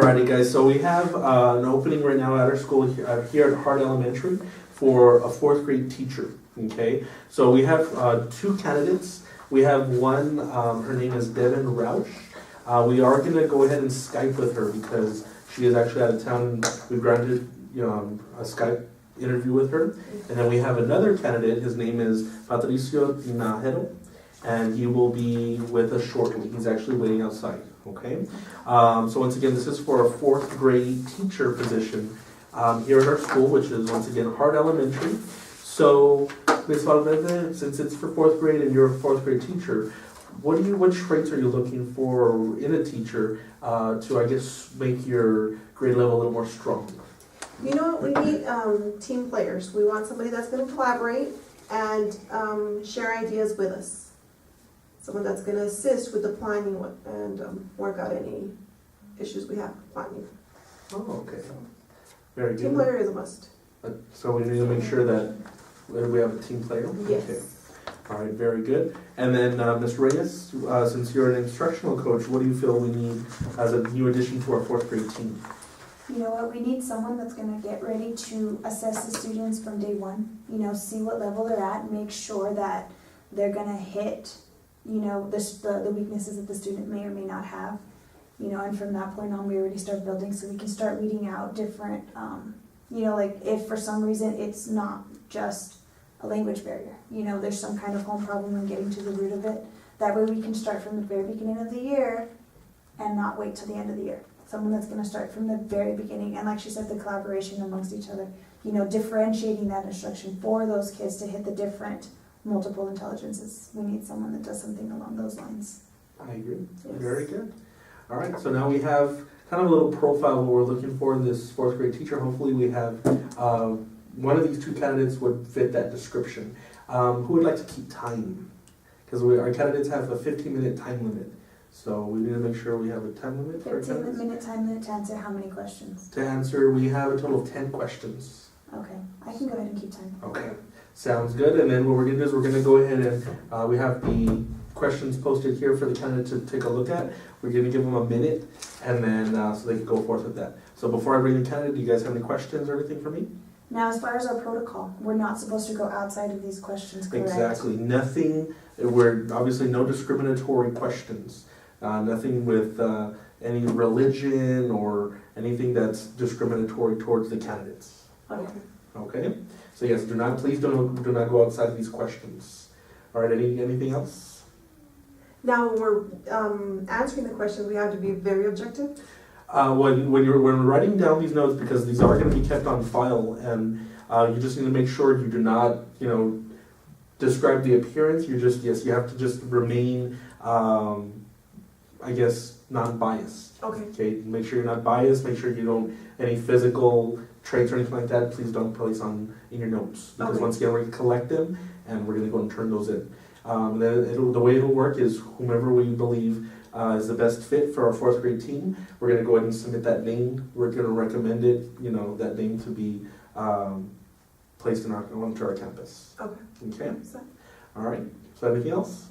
Alrighty guys, so we have an opening right now at our school here at Hart Elementary for a 4th grade teacher, okay? So we have 2 candidates. We have one, her name is Devin Roush. We are gonna go ahead and Skype with her because she is actually out of town. We've granted a Skype interview with her. And then we have another candidate, his name is Patricio Tinajero, and he will be with us shortly. He's actually waiting outside, okay? So once again, this is for a 4th grade teacher position here at our school, which is once again Hart Elementary. So, Ms. Valverde, since it's for 4th grade and you're a 4th grade teacher, what traits are you looking for in a teacher to, I guess, make your grade level a little more strong? You know what, we need team players. We want somebody that's going to collaborate and share ideas with us. Someone that's going to assist with the planning and work out any issues we have planning. Oh, okay. Very good. Team player is a must. So we need to make sure that we have a team player? Yes. Okay. All right, very good. And then Ms. Reyes, since you're an instructional coach, what do you feel we need as a new addition to our 4th grade team? You know what, we need someone that's going to get ready to assess the students from day one, see what level they're at, make sure that they're going to hit, the weaknesses that the student may or may not have, and from that point on we already start building so we can start weeding out different, like if for some reason it's not just a language barrier, there's some kind of home problem and getting to the root of it. That way we can start from the very beginning of the year and not wait till the end of the year. Someone that's going to start from the very beginning, and like she said, the collaboration amongst each other, differentiating that instruction for those kids to hit the different multiple intelligences. We need someone that does something along those lines. I agree. Yes. Very good. All right, so now we have kind of a little profile of what we're looking for in this 4th grade teacher. Hopefully we have one of these 2 candidates would fit that description. Who would like to keep time? Because our candidates have a 15-minute time limit. So we need to make sure we have a time limit for our candidates. 15-minute time limit to answer how many questions? To answer, we have a total of 10 questions. Okay, I can go ahead and keep time. Okay, sounds good. And then what we're going to do is we're going to go ahead and we have the questions posted here for the candidate to take a look at. We're going to give them a minute, and then so they can go forth with that. So before I bring the candidate, do you guys have any questions or anything for me? Now, as far as our protocol, we're not supposed to go outside of these questions, correct? Exactly. Nothing. We're obviously no discriminatory questions. Nothing with any religion or anything that's discriminatory towards the candidates. Okay. Okay. So yes, please do not go outside of these questions. All right. Anything else? Now, when we're answering the questions, we have to be very objective. When we're writing down these notes, because these are going to be kept on file, and you just need to make sure you do not, describe the appearance. You have to just remain, I guess, non-biased. Okay. Okay. Make sure you're not biased. Make sure you don't any physical traits or anything like that. Please don't place in your notes, because Okay. once again we're going to collect them and we're going to go and turn those in. Then the way it'll work is whomever we believe is the best fit for our 4th grade team, we're going to go ahead and submit that name. We're going to recommend it, that name to be placed onto our campus. Okay. Okay. So, All right. So anything else?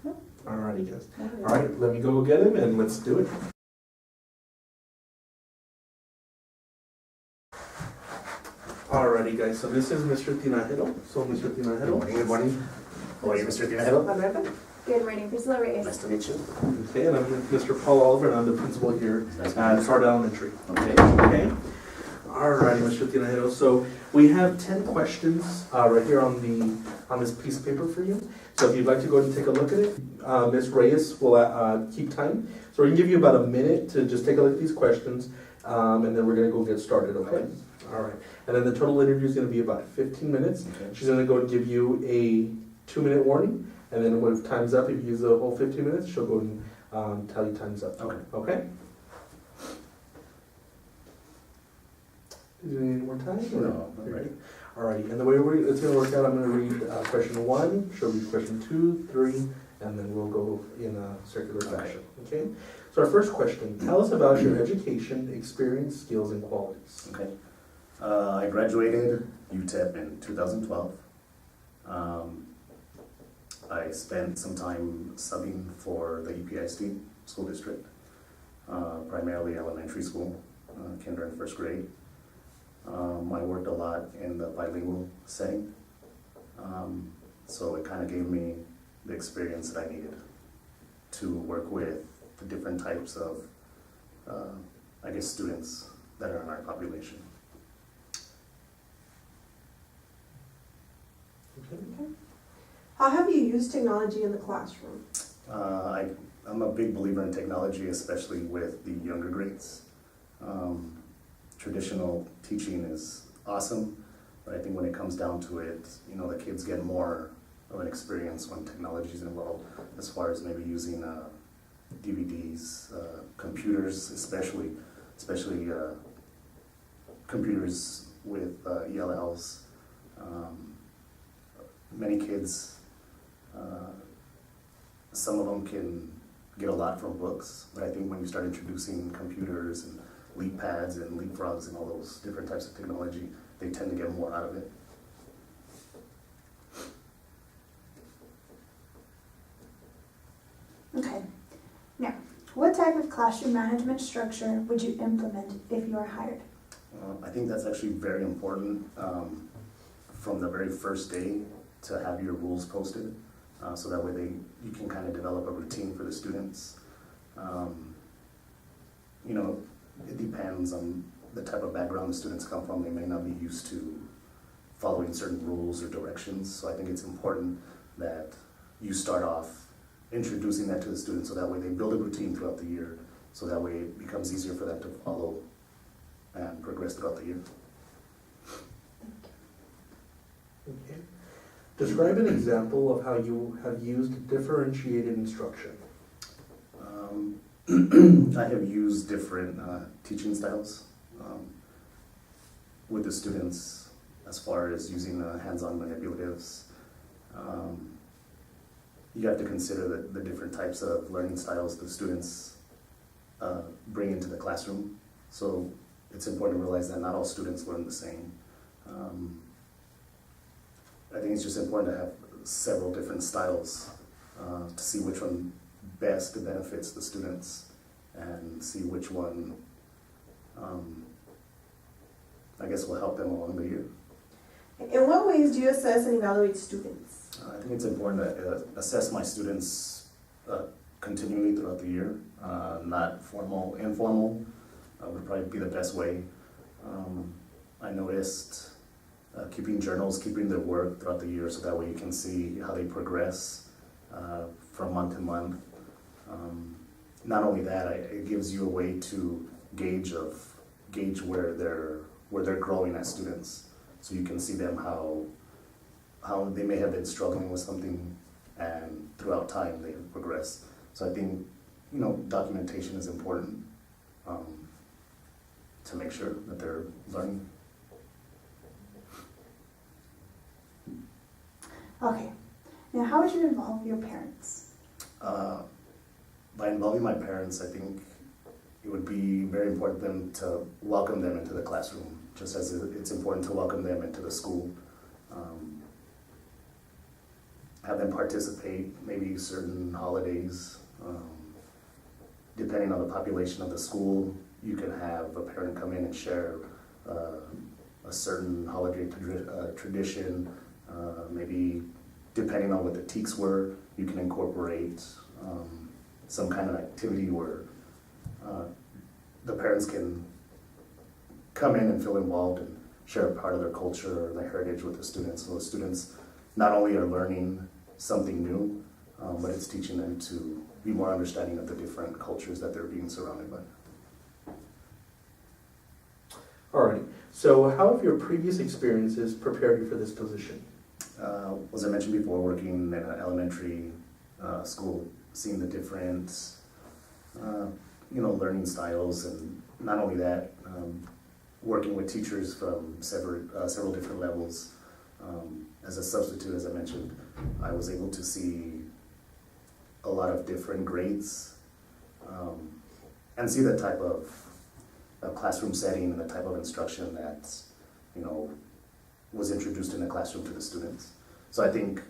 No. All righty, guys. Okay. All right. Let me go get him and let's do it. Alrighty, guys. So this is Mr. Tinajero. So Mr. Tinajero. Good morning. How are you, Mr. Tinajero? Honorable. Good morning, Priscilla Reyes. Nice to meet you. Okay, and I'm Mr. Paul Oliver, and I'm the principal here Nice at Hart Elementary. Okay. Okay. Alrighty, Mr. Tinajero. So we have 10 questions right here on this piece of paper for you. So if you'd like to go ahead and take a look at it, Ms. Reyes will keep time. So we can give you about a minute to just take a look at these questions, and then we're going to go get started, okay? All right. And then the total interview is going to be about 15 minutes. Okay. She's going to go and give you a 2-minute warning, and then when time's up, if you use the whole 15 minutes, she'll go and tell you time's up. Okay. Okay? Do you need any more time? or- No, I'm ready. Alrighty, and the way it's going to work out, I'm going to read question 1, she'll read question 2, 3, and then we'll go in a circular fashion. Okay? So our first question, tell us about your education, experience, skills, and qualities. Okay. I graduated UTEP in 2012. I spent some time subbing for the UPISD school district. primarily elementary school, kinder and first grade. I worked a lot in the bilingual setting, so it kind of gave me the experience that I needed to work with the different types of, students that are in our population. How have you used technology in the classroom? I'm a big believer in technology, especially with the younger grades. Traditional teaching is awesome, but I think when it comes down to it, the kids get more of an experience when technology is involved, as far as maybe using DVDs, computers, especially computers with ELLs. Many kids, some of them can get a lot from books, but I think when you start introducing computers and leap pads and leapfrogs and all those different types of technology, they tend to get more out of it. Okay. Now, what type of classroom management structure would you implement if you are hired? I think that's actually very important from the very first day to have your rules posted, so that way you can kind of develop a routine for the students. It depends on the type of background the students come from. They may not be used to following certain rules or directions, so I think it's important that you start off introducing that to the students, so that way they build a routine throughout the year, so that way it becomes easier for them to follow and progress throughout the year. Okay. Describe an example of how you have used differentiated instruction. I have used different teaching styles with the students, as far as using hands-on manipulatives. You have to consider the different types of learning styles the students bring into the classroom. So it's important to realize that not all students learn the same. I think it's just important to have several different styles to see which one best benefits the students and see which one will help them along the year. In what ways do you assess and evaluate students? I think it's important to assess my students continually throughout the year, not formal, informal would probably be the best way. I noticed keeping journals, keeping their work throughout the year, so that way you can see how they progress from month to month. Not only that, it gives you a way to gauge where they're growing as students, so you can see them how they may have been struggling with something, and throughout time they have progressed. So I think documentation is important to make sure that they're learning. Okay. Now, how would you involve your parents? By involving my parents, I think it would be very important them to welcome them into the classroom, just as it's important to welcome them into the school. Have them participate, maybe certain holidays. Depending on the population of the school, you can have a parent come in and share a certain holiday tradition. Maybe depending on what the TEKs were, you can incorporate some kind of activity where the parents can come in and feel involved and share a part of their culture or their heritage with the students. So the students not only are learning something new, but it's teaching them to be more understanding of the different cultures that they're being surrounded by. Alrighty, so how have your previous experiences prepared you for this position? As I mentioned before, working in an elementary school, seeing the different, learning styles, and not only that, working with teachers from several different levels. As a substitute, as I mentioned, I was able to see a lot of different grades and see the type of classroom setting and the type of instruction that, was introduced in the classroom to the students. So I think,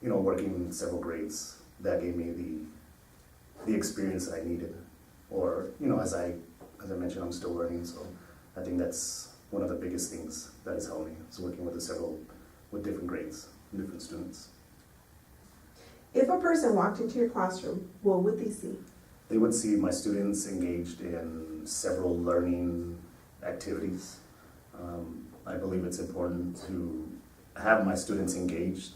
working in several grades, that gave me the experience that I needed or, as I mentioned, I'm still learning, so I think that's one of the biggest things that has helped me, is working with different grades, different students. If a person walked into your classroom, what would they see? They would see my students engaged in several learning activities. I believe it's important to have my students engaged,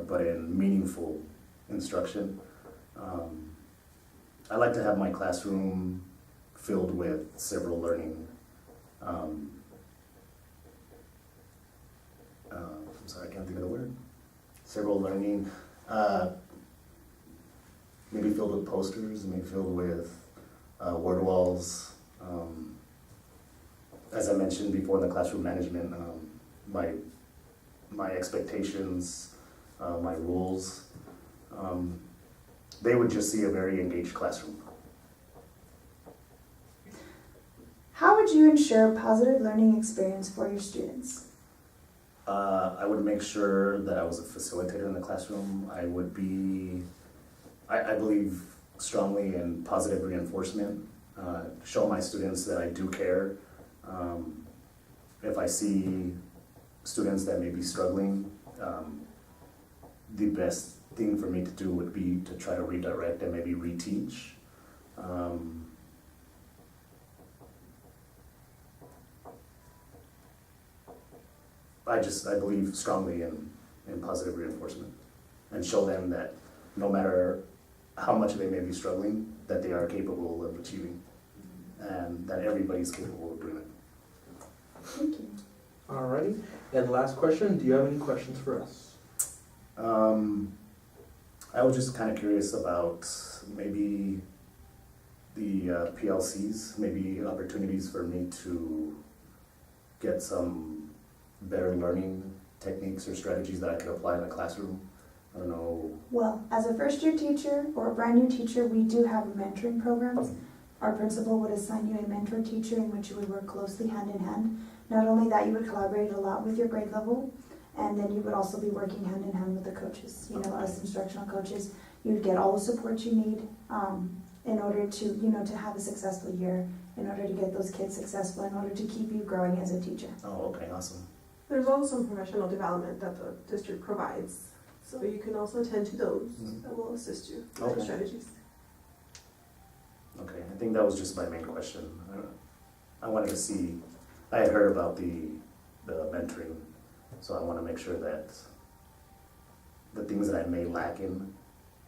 but in meaningful instruction. I like to have my classroom filled with several learning, I'm sorry, I can't think of the word. Several learning, maybe filled with posters, maybe filled with word walls. As I mentioned before in the classroom management, my expectations, my rules, they would just see a very engaged classroom. How would you ensure a positive learning experience for your students? I would make sure that I was a facilitator in the classroom. I believe strongly in positive reinforcement. Show my students that I do care. If I see students that may be struggling, the best thing for me to do would be to try to redirect and maybe reteach. I believe strongly in positive reinforcement, and show them that no matter how much they may be struggling, that they are capable of achieving, and that everybody's capable of doing it. Thank you. Alrighty, and last question, do you have any questions for us? I was just kind of curious about maybe the PLCs, maybe opportunities for me to get some better learning techniques or strategies that I could apply in the classroom. I don't know. Well, as a first-year teacher or a brand-new teacher, we do have mentoring programs. Our principal would assign you a mentor teacher in which you would work closely hand in hand. Not only that, you would collaborate a lot with your grade level, and then you would also be working hand in hand with the coaches, us instructional coaches. You would get all the support you need in order to, to have a successful year, in order to get those kids successful, in order to keep you growing as a teacher. Oh, okay, awesome. There's also some professional development that the district provides, so you can also attend to those that will assist you with Okay. the strategies. Okay, I think that was just my main question. I wanted to see, I had heard about the mentoring, so I want to make sure that the things that I may lack in,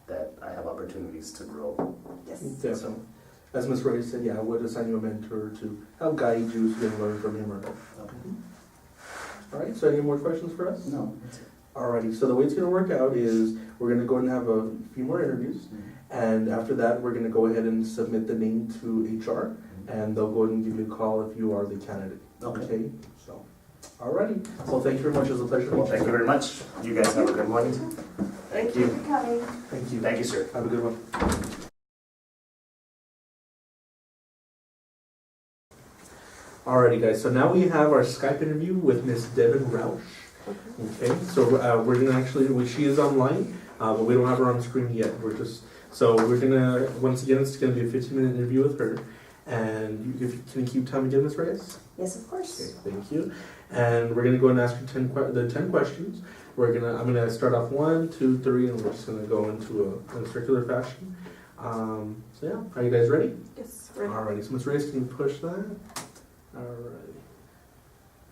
that I have opportunities to grow. Yes. Definitely. As Ms. Ray said, I would assign you a mentor to help guide you so you can learn from him or her. Okay. Alright, so any more questions for us? No, that's it. Alrighty, so the way it's going to work out is we're going to go and have a few more interviews, and after that we're going to go ahead and submit the name to HR, and they'll go ahead and give you a call if you are the candidate. Okay. So, alrighty. Well, thank you very much. It was a pleasure. Well, thank you very much. You guys have a good one. Thank you. For coming. Thank you. Thank you, sir. Have a good one. Alrighty, guys. So now we have our Skype interview with Miss Devin Roush. Okay. So we're gonna actually, she is online, but we don't have her on screen yet. We're gonna once again, it's gonna be a 15-minute interview with her. And can you keep time again, Ms. Reyes? Yes, of course. Okay, thank you. And we're gonna go and ask you 10 questions. I'm gonna start off 1, 2, 3, and we're just gonna go into a circular fashion. Are you guys ready? Yes, right. Alrighty, so Ms. Reyes, can you push that?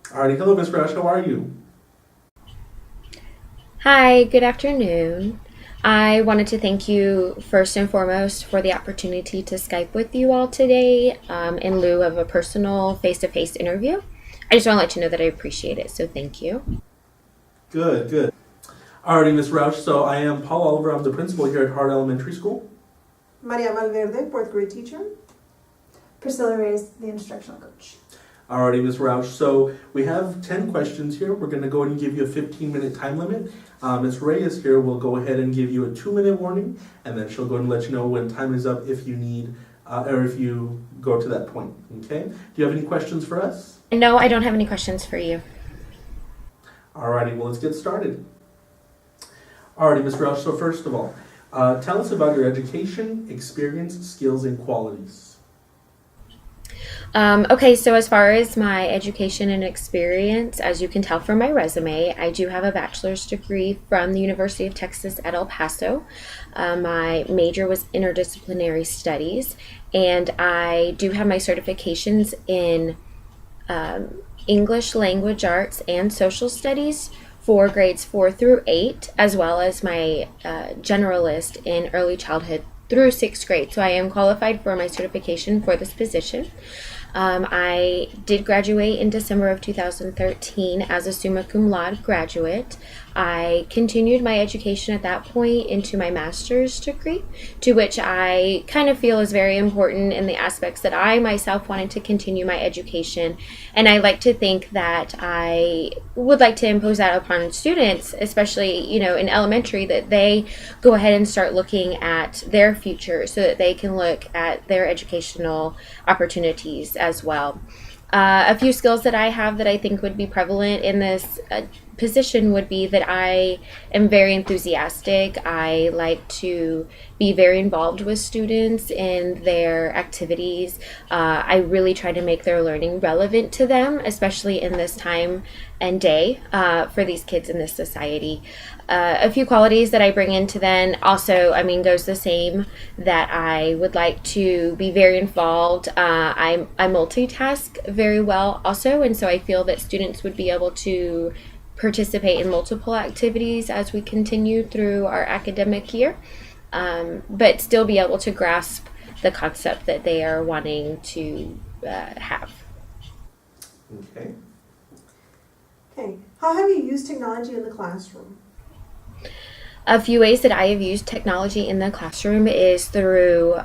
Alrighty, hello Ms. Roush, how are you? Hi, good afternoon. I wanted to thank you first and foremost for the opportunity to Skype with you all today in lieu of a personal face-to-face interview. I just want to let you know that I appreciate it, so thank you. Good. Alrighty, Ms. Roush, so I am Paul Oliver, I'm the principal here at Hart Elementary School. Maria Valverde, 4th grade teacher. Priscilla Reyes, the instructional coach. Alrighty, Ms. Roush, so we have 10 questions here. We're going to go ahead and give you a 15-minute time limit. Ms. Reyes here will go ahead and give you a 2-minute warning, and then she'll go and let you know when time is up if you need, or if you go to that point, okay? Do you have any questions for us? No, I don't have any questions for you. Alrighty, well, let's get started. Alrighty, Ms. Roush, so first of all, tell us about your education, experience, skills, and qualities. Okay, so as far as my education and experience, as you can tell from my resume, I do have a bachelor's degree from the University of Texas at El Paso. My major was interdisciplinary studies, and I do have my certifications in English language arts and social studies for grades 4 through 8, as well as my generalist in early childhood through 6th grade. So I am qualified for my certification for this position. I did graduate in December of 2013 as a summa cum laude graduate. I continued my education at that point into my master's degree, to which I kind of feel is very important in the aspects that I myself wanted to continue my education. And I like to think that I would like to impose that upon students, especially, in elementary, that they go ahead and start looking at their future so that they can look at their educational opportunities as well. A few skills that I have that I think would be prevalent in this position would be that I am very enthusiastic. I like to be very involved with students in their activities. I really try to make their learning relevant to them, especially in this time and day for these kids in this society. A few qualities that I bring into then also, goes the same, that I would like to be very involved. I multitask very well also, and so I feel that students would be able to participate in multiple activities as we continue through our academic year, but still be able to grasp the concept that they are wanting to have. Okay. Okay, how have you used technology in the classroom? A few ways that I have used technology in the classroom is through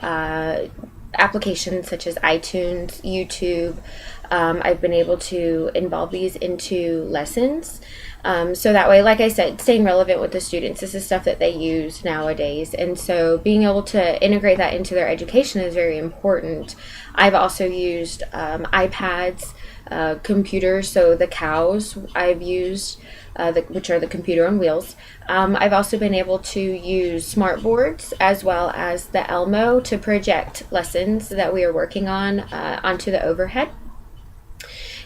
applications such as iTunes, YouTube. I've been able to involve these into lessons. So that way, like I said, staying relevant with the students, this is stuff that they use nowadays. And so being able to integrate that into their education is very important. I've also used iPads, computers, so the cows I've used, which are the computer on wheels. I've also been able to use smart boards as well as the Elmo to project lessons that we are working on onto the overhead.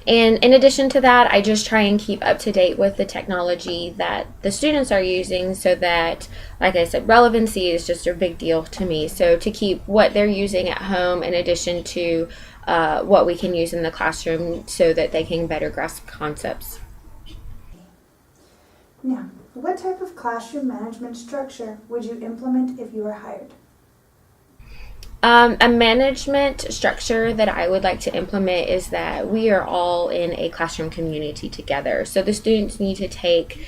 And in addition to that, I just try and keep up to date with the technology that the students are using so that, like I said, relevancy is just a big deal to me. So to keep what they're using at home in addition to what we can use in the classroom so that they can better grasp concepts. Now, what type of classroom management structure would you implement if you were hired? A management structure that I would like to implement is that we are all in a classroom community together. So the students need to take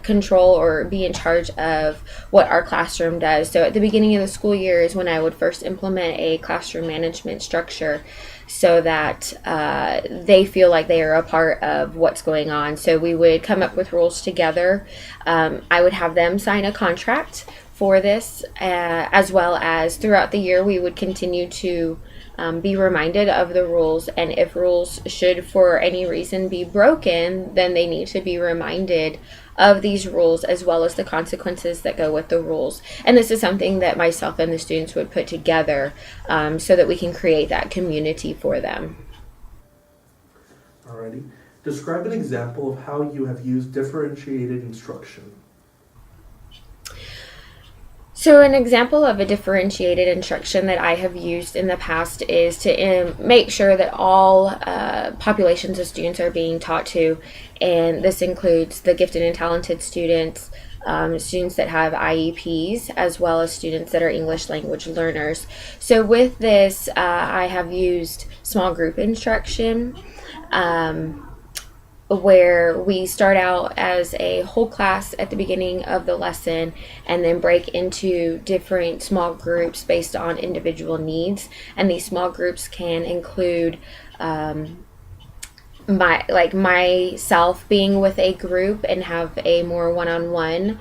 control or be in charge of what our classroom does. So at the beginning of the school year is when I would first implement a classroom management structure so that they feel like they are a part of what's going on. So we would come up with rules together. I would have them sign a contract for this, as well as throughout the year we would continue to be reminded of the rules, and if rules should for any reason be broken, then they need to be reminded of these rules as well as the consequences that go with the rules. And this is something that myself and the students would put together so that we can create that community for them. Alrighty. Describe an example of how you have used differentiated instruction. So an example of a differentiated instruction that I have used in the past is to make sure that all populations of students are being taught to, and this includes the gifted and talented students, students that have IEPs, as well as students that are English language learners. So with this, I have used small group instruction, where we start out as a whole class at the beginning of the lesson and then break into different small groups based on individual needs. And these small groups can include myself being with a group and have a more one-on-one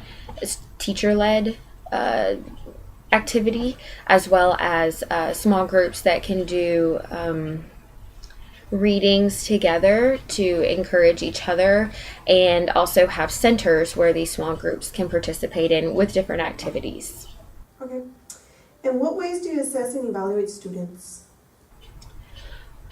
teacher-led activity, as well as small groups that can do readings together to encourage each other, and also have centers where these small groups can participate in with different activities. Okay. In what ways do you assess and evaluate students?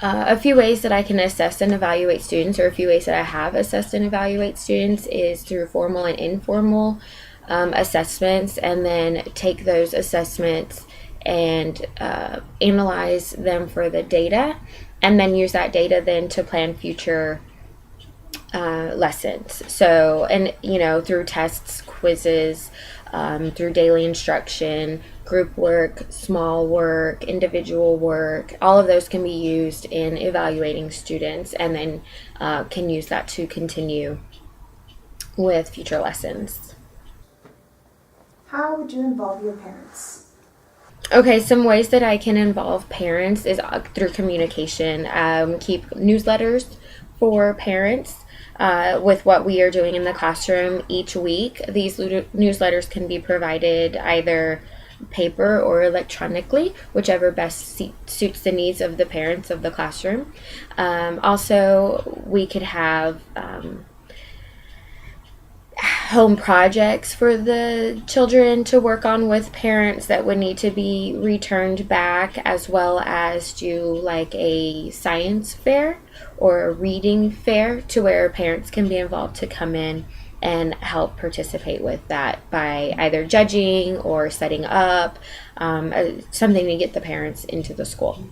A few ways that I can assess and evaluate students, or a few ways that I have assessed and evaluate students, is through formal and informal assessments, and then take those assessments and analyze them for the data, and then use that data then to plan future lessons. So, and through tests, quizzes, through daily instruction, group work, small work, individual work, all of those can be used in evaluating students, and then can use that to continue with future lessons. How would you involve your parents? Okay, some ways that I can involve parents is through communication. Keep newsletters for parents with what we are doing in the classroom each week. These newsletters can be provided either paper or electronically, whichever best suits the needs of the parents of the classroom. Also, we could have home projects for the children to work on with parents that would need to be returned back, as well as do like a science fair or a reading fair to where parents can be involved to come in and help participate with that by either judging or setting up something to get the parents into the school.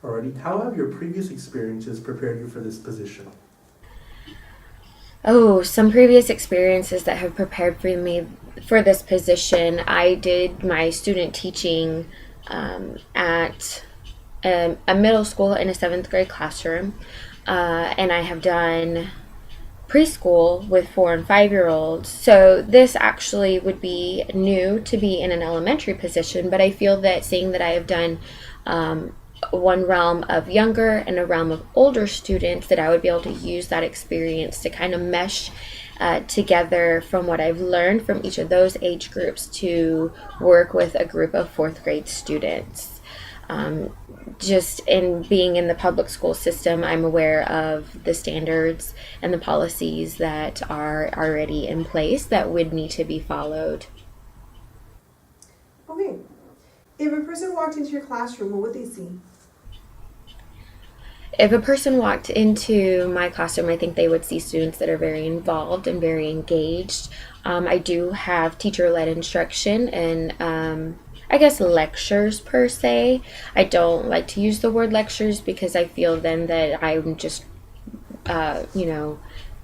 Alrighty, how have your previous experiences prepared you for this position? Oh, some previous experiences that have prepared for me for this position. I did my student teaching at a middle school in a 7th grade classroom, and I have done preschool with 4 and 5-year-olds. So this actually would be new to be in an elementary position, but I feel that seeing that I have done one realm of younger and a realm of older students, that I would be able to use that experience to kind of mesh together from what I've learned from each of those age groups to work with a group of 4th grade students. Just in being in the public school system, I'm aware of the standards and the policies that are already in place that would need to be followed. Okay. If a person walked into your classroom, what would they see? If a person walked into my classroom, I think they would see students that are very involved and very engaged. I do have teacher-led instruction and I guess lectures per se. I don't like to use the word lectures because I feel then that I'm just,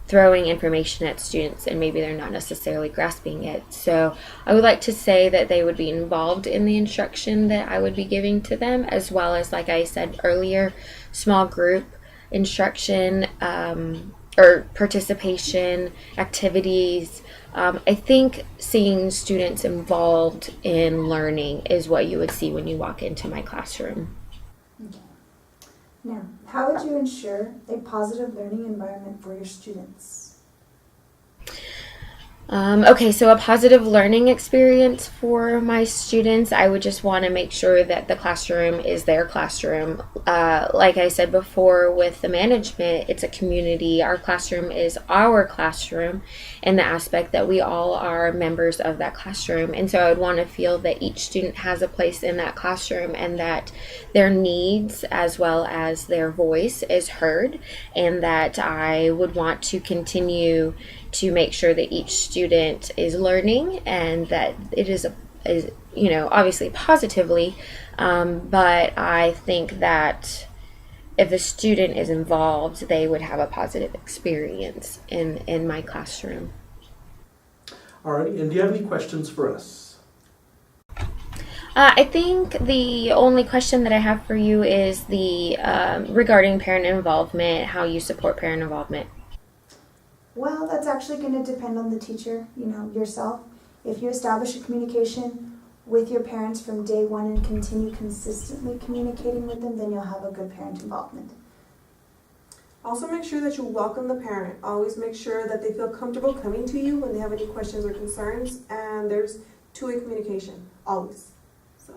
throwing information at students and maybe they're not necessarily grasping it. So I would like to say that they would be involved in the instruction that I would be giving to them, as well as, like I said earlier, small group instruction or participation activities. I think seeing students involved in learning is what you would see when you walk into my classroom. Okay. Now, how would you ensure a positive learning environment for your students? Okay, so a positive learning experience for my students, I would just want to make sure that the classroom is their classroom. Like I said before, with the management, it's a community. Our classroom is our classroom in the aspect that we all are members of that classroom. And so I would want to feel that each student has a place in that classroom and that their needs as well as their voice is heard, and that I would want to continue to make sure that each student is learning and that it is obviously positively, but I think that if a student is involved, they would have a positive experience in my classroom. Alrighty, and do you have any questions for us? I think the only question that I have for you is the regarding parent involvement, how you support parent involvement. Well, that's actually going to depend on the teacher, yourself. If you establish a communication with your parents from day one and continue consistently communicating with them, then you'll have a good parent involvement. Also make sure that you welcome the parent. Always make sure that they feel comfortable coming to you when they have any questions or concerns, and there's two-way communication, always. So.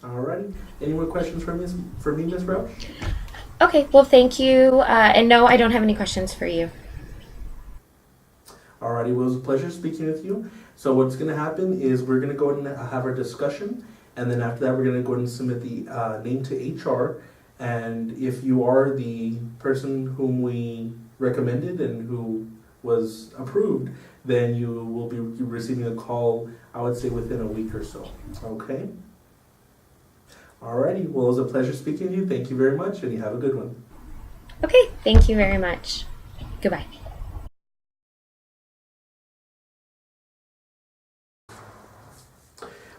Alrighty, any more questions for me, Ms. Roach? Okay, well, thank you. And no, I don't have any questions for you. Alrighty, well, it was a pleasure speaking with you. So what's going to happen is we're going to go and have our discussion, And then after that, we're going to go ahead and submit the name to HR. And if you are the person whom we recommended and who was approved, then you will be receiving a call, I would say, within a week or so. Okay? Alrighty. Well, it was a pleasure speaking to you. Thank you very much, and you have a good one. Okay, thank you very much. Goodbye.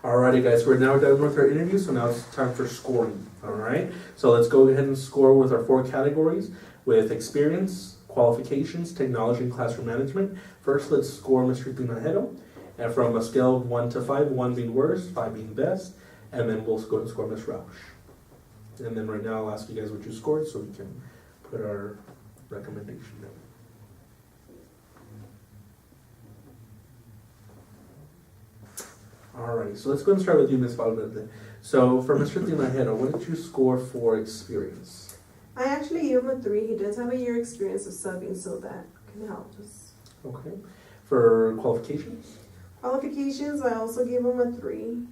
Alrighty, guys, we're now done with our interview, so now it's time for scoring. Alright, so let's go ahead and score with our 4 categories with experience, qualifications, technology, and classroom management. First, let's score Mr. DeMatthews, and from a scale of 1 to 5, 1 being worst, 5 being best, and then we'll go and score Ms. Roush. And then right now, I'll ask you guys what you scored so we can put our recommendation down. Alrighty, so let's go and start with you, Ms. Valverde. So for Mr. DeMatthews, what did you score for experience? I actually gave him a 3. He does have a year experience of subbing, so that can help us. Okay. For qualifications? Qualifications, I also gave him a 3.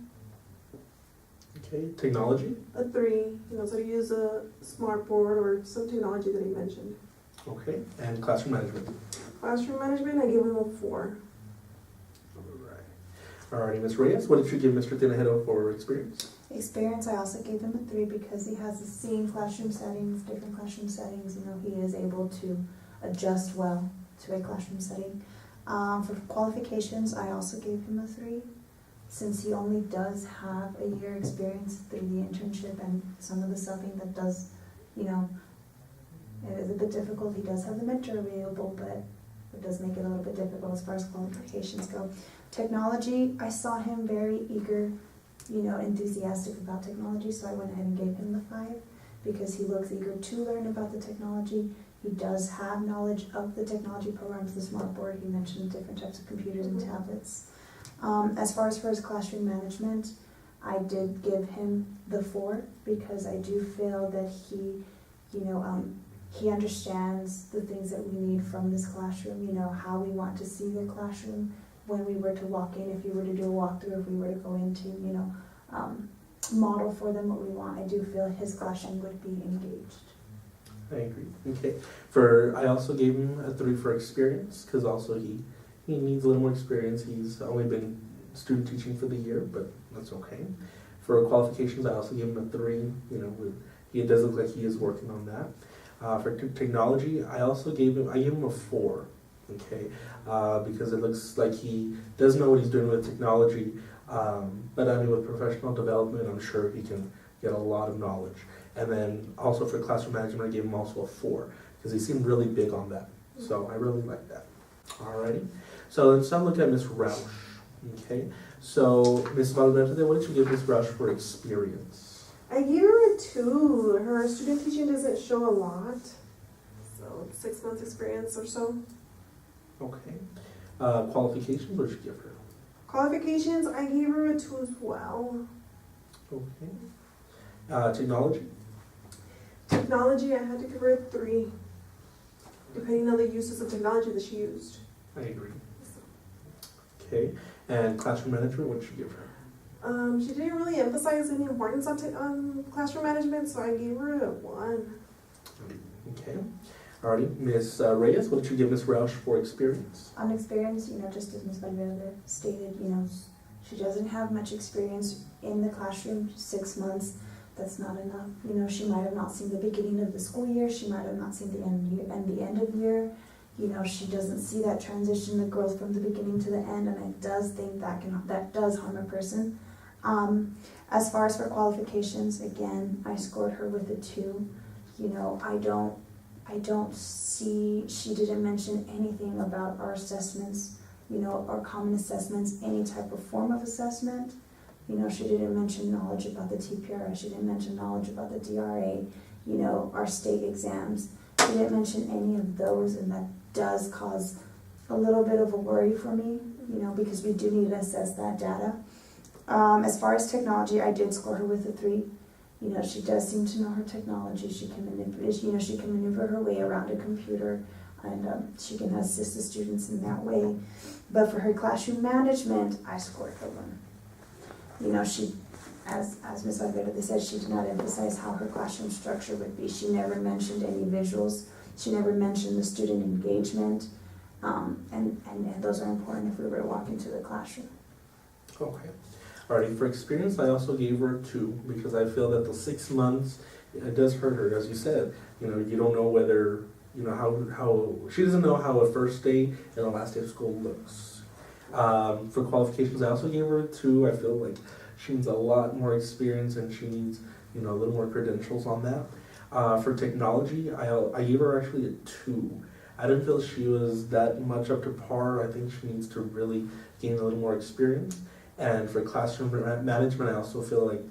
Okay. Technology? A 3. He knows how to use a smart board or some technology that he mentioned. Okay. And classroom management? Classroom management, I gave him a 4. Alrighty, Ms. Reyes, what did you give Mr. Tinajero for experience? Experience, I also gave him a 3 because he has seen classroom settings, different classroom settings. You know, he is able to adjust well to a classroom setting. For qualifications, I also gave him a 3 since he only does have a year experience through the internship and some of the subbing that does, you know, it is a bit difficult. He does have the mentor available, but it does make it a little bit difficult as far as qualifications go. Technology, I saw him very eager, you know, enthusiastic about technology, so I went ahead and gave him the 5 because he looks eager to learn about the technology. He does have knowledge of the technology programs, the smart board. He mentioned different types of computers and tablets. As far as for his classroom management, I did give him the 4 because I do feel that he, you know, he understands the things that we need from this classroom, you know, how we want to see the classroom when we were to walk in, if we were to do a walkthrough, if we were to go into, you know, model for them what we want. I do feel his classroom would be engaged. I agree. Okay. I also gave him a 3 for experience because also he needs a little more experience. He's only been student teaching for the year, but that's okay. For qualifications, I also gave him a 3. You know, it does look like he is working on that. For technology, I gave him a 4. Okay, because it looks like he does know what he's doing with technology, but I mean with professional development, I'm sure he can get a lot of knowledge. And then also for classroom management, I gave him also a 4 because he seemed really big on that. So I really like that. Alrighty, so let's now look at Ms. Roush. Okay, so Ms. Valverde, what did you give Ms. Roush for experience? I gave her a 2. Her student teaching doesn't show a lot, so 6 months experience or so. Okay. Qualifications, what did you give her? Qualifications, I gave her a 2 as well. Okay. Technology? Technology, I had to give her a 3, depending on the uses of technology that she used. I agree. Okay. And classroom management, what did you give her? She didn't really emphasize any importance on classroom management, so I gave her a 1. Okay. Alrighty, Ms. Reyes, what did you give Ms. Roush for experience? On experience, you know, just as Ms. Valverde stated, you know, she doesn't have much experience in the classroom, 6 months. That's not enough. You know, she might have not seen the beginning of the school year. She might have not seen the end of the year. You know, she doesn't see that transition, the growth from the beginning to the end, and I does think that does harm a person. As far as for qualifications, again, I scored her with a 2. You know, I don't see, she didn't mention anything about our assessments, you know, our common assessments, any type of form of assessment. You know, she didn't mention knowledge about the TPRS, she didn't mention knowledge about the DRA, you know, our state exams. She didn't mention any of those, and that does cause a little bit of a worry for me, you know, because we do need to assess that data. As far as technology, I did score her with a 3. You know, she does seem to know her technology. She can maneuver her way around a computer, and she can assist the students in that way. But for her classroom management, I scored her 1. You know, she as Ms. Valverde said, she did not emphasize how her classroom structure would be. She never mentioned any visuals. She never mentioned the student engagement. And those are important if we were to walk into the classroom. Okay. Alrighty, for experience, I also gave her a 2 because I feel that the 6 months, it does hurt her, as you said. You know, you don't know whether, you know, how she doesn't know how a first day and a last day of school looks. For qualifications, I also gave her a 2. I feel like she needs a lot more experience and she needs, you know, a little more credentials on that. For technology, I gave her actually a 2. I didn't feel she was that much up to par. I think she needs to really gain a little more experience. And for classroom management, I also feel like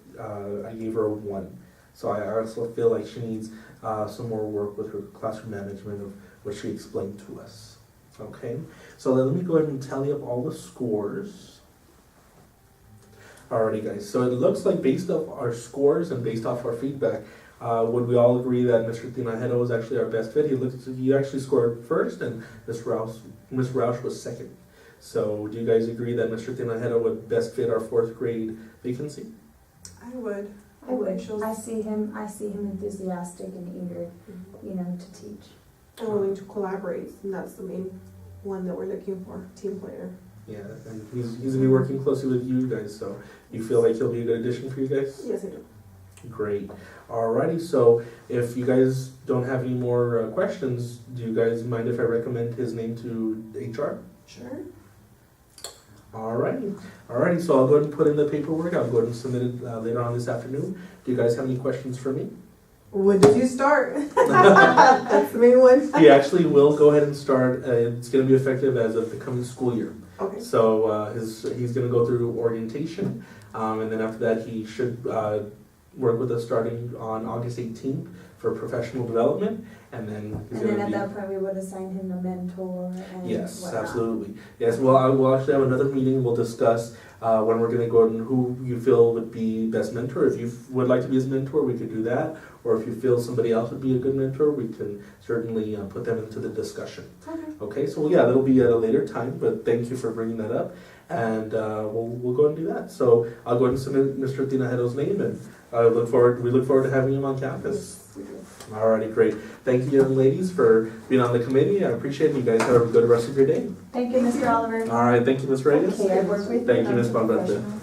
I gave her a 1. So I also feel like she needs some more work with her classroom management of what she explained to us. Okay, so let me go ahead and tally up all the scores. Alrighty guys, so it looks like based off our scores and based off our feedback, would we all agree that Mr. Tinajero was actually our best fit? He actually scored first and Ms. Roush was second. So do you guys agree that Mr. Tinajero would best fit our 4th grade vacancy? I would. I would. Shows- I see him enthusiastic and eager, you know, to teach. And willing to collaborate, and that's the main one that we're looking for, team player. Yeah, and he's gonna be working closely with you guys, so you feel like he'll be a good addition for you guys? Yes, I do. Great. Alrighty, so if you guys don't have any more questions, do you guys mind if I recommend his name to HR? Sure. Alrighty, so I'll go ahead and put in the paperwork. I'll go ahead and submit it later on this afternoon. Do you guys have any questions for me? When did you start? That's the main one. He actually will go ahead and start. It's going to be effective as of the coming school year. Okay. So he's going to go through orientation, and then after that he should work with us starting on August 18th for professional development, and then he's And then going at to that point, we would assign him a mentor and Yes, whatnot. absolutely. Yes, well, we'll actually have another meeting. We'll discuss when we're going to go and who you feel would be best mentor. If you would like to be his mentor, we could do that. Or if you feel somebody else would be a good mentor, we can certainly put them into the discussion. Okay. Okay, so yeah, that'll be at a later time, but thank you for bringing that up. And we'll go and do that. So I'll go ahead and submit Mr. Tinajero's name, and we look forward to having him on campus. Yes, we do. Alrighty, great. Thank you, young ladies, for being on the committee. I appreciate it. You guys have a good rest of your day. Thank you, Mr. Oliver. All right, thank you, Ms. Reyes. Okay, I work with Thank you, I'm Ms. a Valverde. professional.